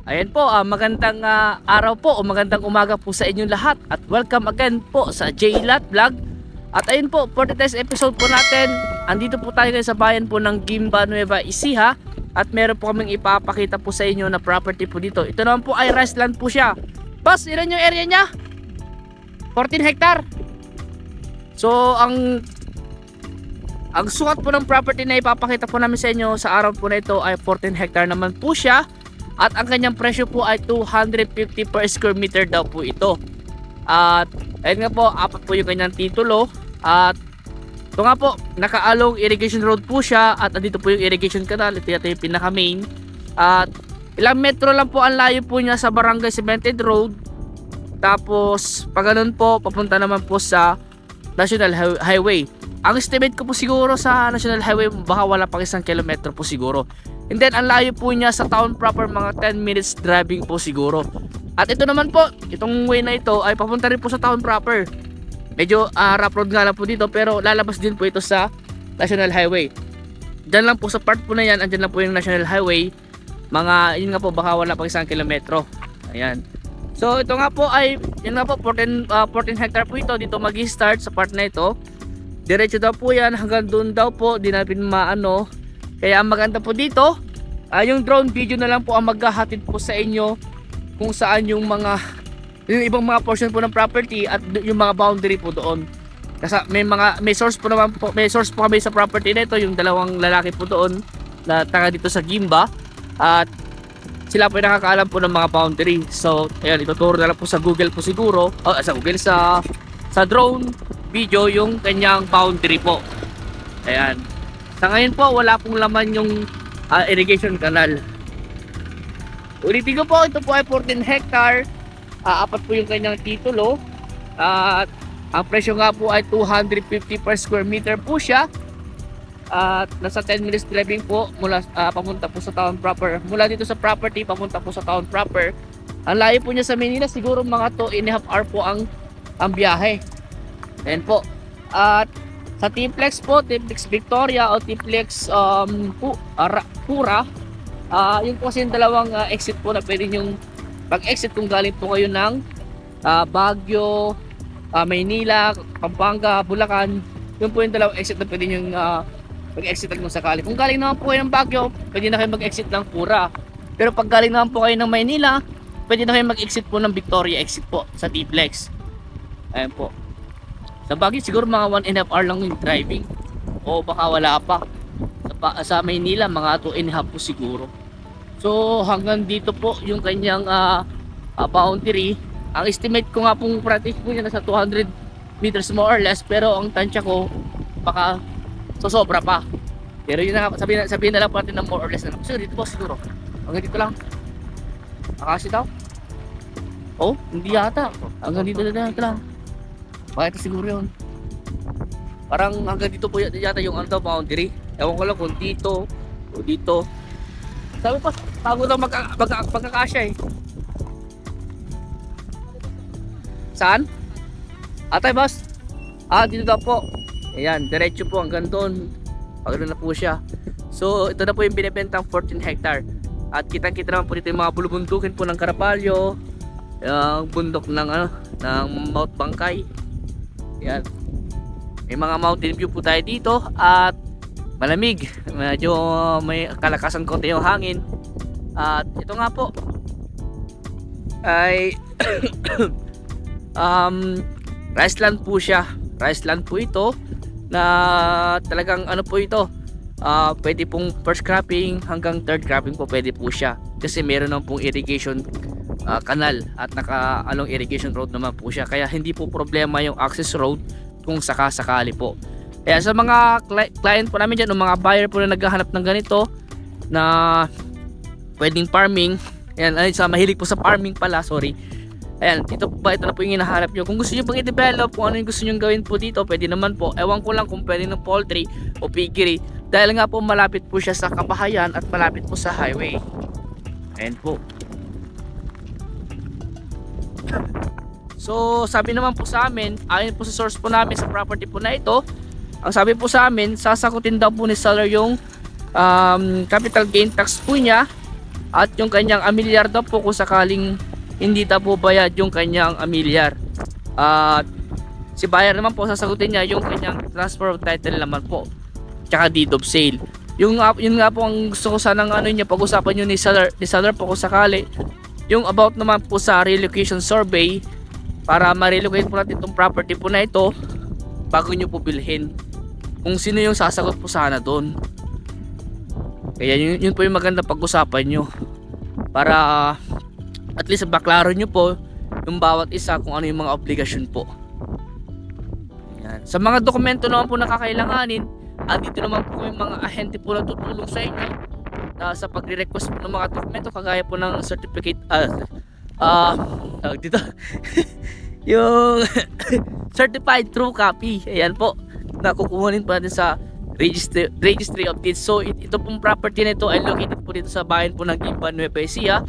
Ayan po, magandang araw po o magandang umaga po sa inyong lahat. At welcome again po sa JLat Vlog. At ayun po, for today's episode po natin, andito po tayo ngayon sa bayan po ng Guimba, Nueva Ecija. At meron po kaming ipapakita po sa inyo na property po dito. Ito naman po ay rice land po siya. Boss, ilan yung area niya? 14 hectare. So, ang sukat po ng property na ipapakita po namin sa inyo sa araw po na ito ay 14 hectare naman po siya. At ang kanyang presyo po ay 250 per square meter daw po ito. At ayun nga po, apat po yung kanyang titulo. At ito nga po, nakaalong irrigation road po siya. At andito po yung irrigation canal. Ito yung pinaka main. At ilang metro lang po ang layo po niya sa Barangay Cemented Road. Tapos pag ganun po, papunta naman po sa National Highway. Ang estimate ko po siguro sa National Highway, baka wala pang 1 kilometro po siguro. And then ang layo po niya sa town proper, mga 10 minutes driving po siguro. At ito naman po, itong way na ito ay papunta rin po sa town proper. Medyo rough road nga lang po dito, pero lalabas din po ito sa National Highway. Diyan lang po sa part po na yan, andyan lang po yung National Highway. Mga, yun nga po, baka wala pang 1 kilometro. Ayan. So ito nga po ay, yun nga po, 14 hectare po ito. Dito mag-start sa part na ito. Diretso daw po yan, hanggang doon daw po, di natin maano. Kaya ang maganda po dito, yung drone video na lang po ang maghahatid po sa inyo kung saan yung ibang mga portion po ng property at yung mga boundary po doon. Kasi may source po naman po, may source po kami sa property nito, yung dalawang lalaki po doon na taga dito sa Guimba, at sila po yung nakakaalam po ng mga boundary. So ayan, ituturo na lang po sa Google po siguro, sa drone video yung kanyang boundary po. Ayan. Sa ngayon po, wala pong laman yung irrigation canal. Ulitin ko po, ito po ay 14 hectare. Apat po yung kanyang titulo. At ang presyo nga po ay 250 per square meter po siya. At nasa 10 minutes driving po mula papunta po sa town proper. Mula dito sa property papunta po sa town proper. Ang layo po niya sa Manila, siguro mga 2.5 hours po ang biyahe. Ayan po. At sa T-Plex po, T-Plex Victoria o T-Plex Pura, yung po kasi yung dalawang exit po na pwede yung pag-exit kung galing po kayo ng Baguio, Maynila, Pampanga, Bulacan. Yung po yung dalawang exit na pwede yung mag-exit kung sakali. Kung galing naman po kayo ng Baguio, pwede na kayo mag-exit ng Pura. Pero pag galing naman po kayo ng Maynila, pwede na kayo mag-exit po ng Victoria exit po sa T-Plex. Ayan po. Sa Baguio siguro mga 1.5 hour lang yung driving, o baka wala pa. Sa Maynila mga 2.5 po siguro. So hanggang dito po yung kanyang boundary. Ang estimate ko nga pong practice po niya nasa 200 meters more or less, pero ang tansya ko baka sosobra pa. Pero yun na, sabihin na lang po natin na more or less na lang. So dito po siguro hanggang dito lang. Akasi daw? Oh, hindi yata. Hanggang dito lang. Bakit siguro yun? Parang hanggang dito po yata yung boundary. Ewan ko lang kung dito o dito. Sabi pa, bago daw magkakasya eh. Saan? Atay boss? Dito daw po. Ayan, diretso po hanggang doon. Pagano na po siya. So ito na po yung binibentang 14 hectare. At kitang-kita naman po dito yung mga bulubundukin po ng Carapallo, yung bundok ng Mount Bangkay. Yan. May mga mountain view po tayo dito at malamig. Medyo may kalakasan konti yung hangin. At ito nga po ay rice land po siya. Rice land po ito na talagang po ito. Pwede pong first cropping hanggang third cropping po pwede po siya. Kasi meron naman pong irrigation canal at nakaalong irrigation road naman po siya, kaya hindi po problema yung access road kung sakasakali po. Kaya sa mga client po namin dyan, o mga buyer po na naghahanap ng ganito na pwedeng farming, ayan, sa mahilig po sa farming pala, sorry, ayan, ito na po yung hinahanap nyo. Kung gusto nyo pang i-develop, kung ano yung gusto nyo gawin po dito, pwede naman po. Ewan ko lang kung pwede ng poultry o piggery, dahil nga po malapit po siya sa kabahayan at malapit po sa highway. Ayan po. So sabi naman po sa amin, ayon po sa source po namin sa property po na ito, ang sabi po sa amin, sasakutin daw po ni seller yung capital gain tax po niya at yung kanyang amilyar daw po kung sakaling hindi daw po bayad yung kanyang amilyar. At si buyer naman po sasagutin niya yung kanyang transfer of title naman po, tsaka deed of sale. Yun nga po ang gusto ko sanang niya pag-usapan nyo ni seller po kung sakali, yung about naman po sa relocation survey, para ma-relocate po natin itong property po na ito bago nyo po bilhin, kung sino yung sasagot po sana doon. Kaya yun po yung maganda pag-usapan nyo, para at least baklaro nyo po yung bawat isa kung ano yung mga obligasyon po. Ayan. Sa mga dokumento naman po na kakailanganin, dito naman po yung mga ahente po na tutulong sa inyo sa pagre-request po ng mga dokumento, kagaya po ng certificate dito yung certified true copy. Ayan po, nakukuhanin po natin sa registry of deeds. So ito pong property nito ay located po dito sa bayan po ng Gimba, Nueva Ecija.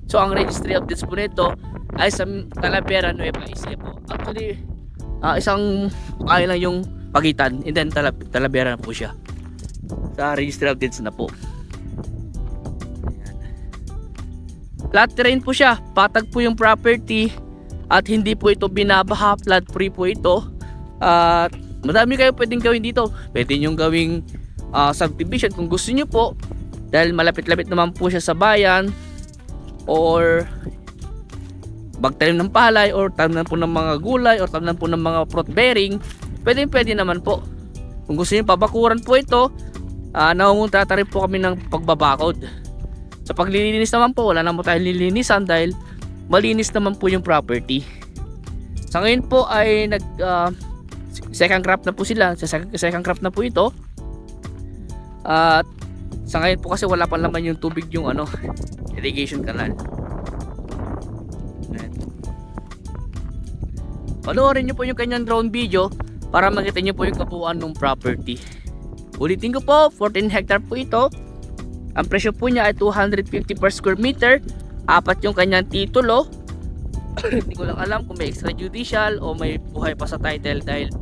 So ang registry of deeds po nito ay sa Talavera, Nueva Ecija po. Actually isang lang yung pagitan, and then Talavera na po siya sa registry of deeds na po. Ayan. Flat terrain po siya, patag po yung property at hindi po ito binabaha, flood free po ito. At madami kayo pwedeng gawin dito. Pwede nyo gawing subdivision kung gusto nyo po, dahil malapit-lapit naman po siya sa bayan, or magtanim ng palay, or tanim po ng mga gulay, or tanim po ng mga fruit bearing. Pwede naman po. Kung gusto nyo pabakuran po ito, nangunguntata rin po kami ng pagbabakod. Sa paglilinis naman po, wala naman tayong lilinisan dahil malinis naman po yung property. Sa ngayon po ay second crop na po sila. Second crop na po ito. At sa ngayon po kasi wala pa naman yung tubig, yung irrigation canal. Panoorin nyo po yung kanyang drone video para makita nyo po yung kabuuan ng property. Ulitin ko po, 14 hectare po ito. Ang presyo po niya ay 250 per square meter. 4 yung kanyang titulo. Hindi ko lang alam kung may extrajudicial o may buhay pa sa title, dahil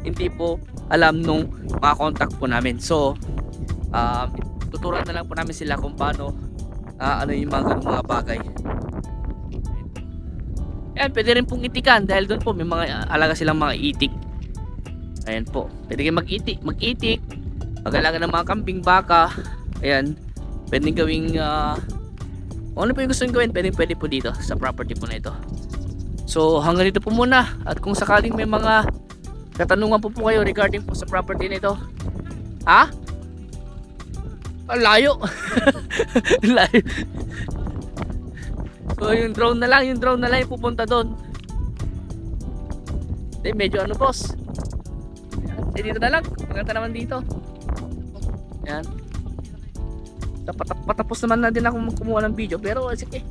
hindi po alam nung mga contact po namin. So tuturuan na lang po namin sila kung paano yung mga bagay. Ayan, pwede rin pong itikan dahil doon po may mga alaga silang mga itik. Ayan po, pwede kayo mag-itik, mag-alaga ng mga kambing, baka. Ayan, pwede gawing ano po yung gusto nyo gawin, pwede po dito sa property po na ito. So hanggang dito po muna, at kung sakaling may mga katanungan po kayo regarding po sa property na ito, layo. Layo. So yung drone na lang yung pupunta doon. Medyo boss. Dito na lang, maganda naman dito. Ayan. Patapos naman na din ako kumuha ng video, pero sige.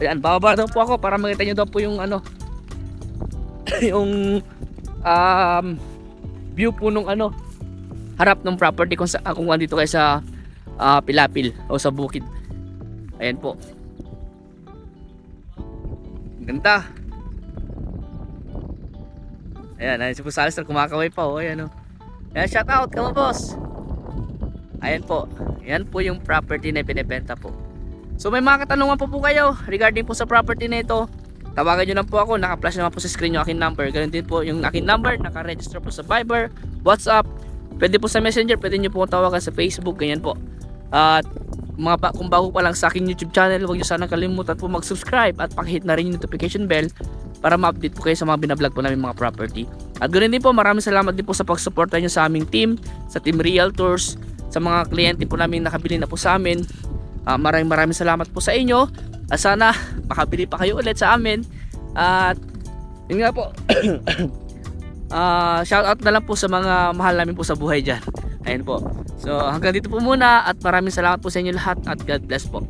Ayan, bababa daw po ako para makita nyo daw po yung yung view po nung harap ng property kung andito kayo sa Pilapil o sa bukid. Ayan po. Ganda. Ayan, si Boss Alistair kumakaway pa. Ayan, ayan, shout out ka mo, boss. Ayan po. Ayan po yung property na binibenta po. So may mga katanungan po kayo regarding po sa property na ito, tawagan nyo lang po ako. Naka-flash naman po sa screen yung aking number. Ganun din po yung aking number. Naka-register po sa Viber, WhatsApp. Pwede po sa Messenger. Pwede nyo po tawagan sa Facebook. Ganyan po. At kung bago pa lang sa aking YouTube channel, huwag nyo sana kalimutan po mag-subscribe at pakihit na rin yung notification bell para ma-update po kayo sa mga binablog po namin mga property. At ganoon din po, maraming salamat din po sa pag-suporta nyo sa aming team, sa Team Realtors, sa mga kliyente po namin nakabili na po sa amin. Maraming salamat po sa inyo. At sana makabili pa kayo ulit sa amin. At yun nga po, shout out na lang po sa mga mahal namin po sa buhay dyan. Ayun po. So hanggang dito po muna, at maraming salamat po sa inyo lahat, at God bless po.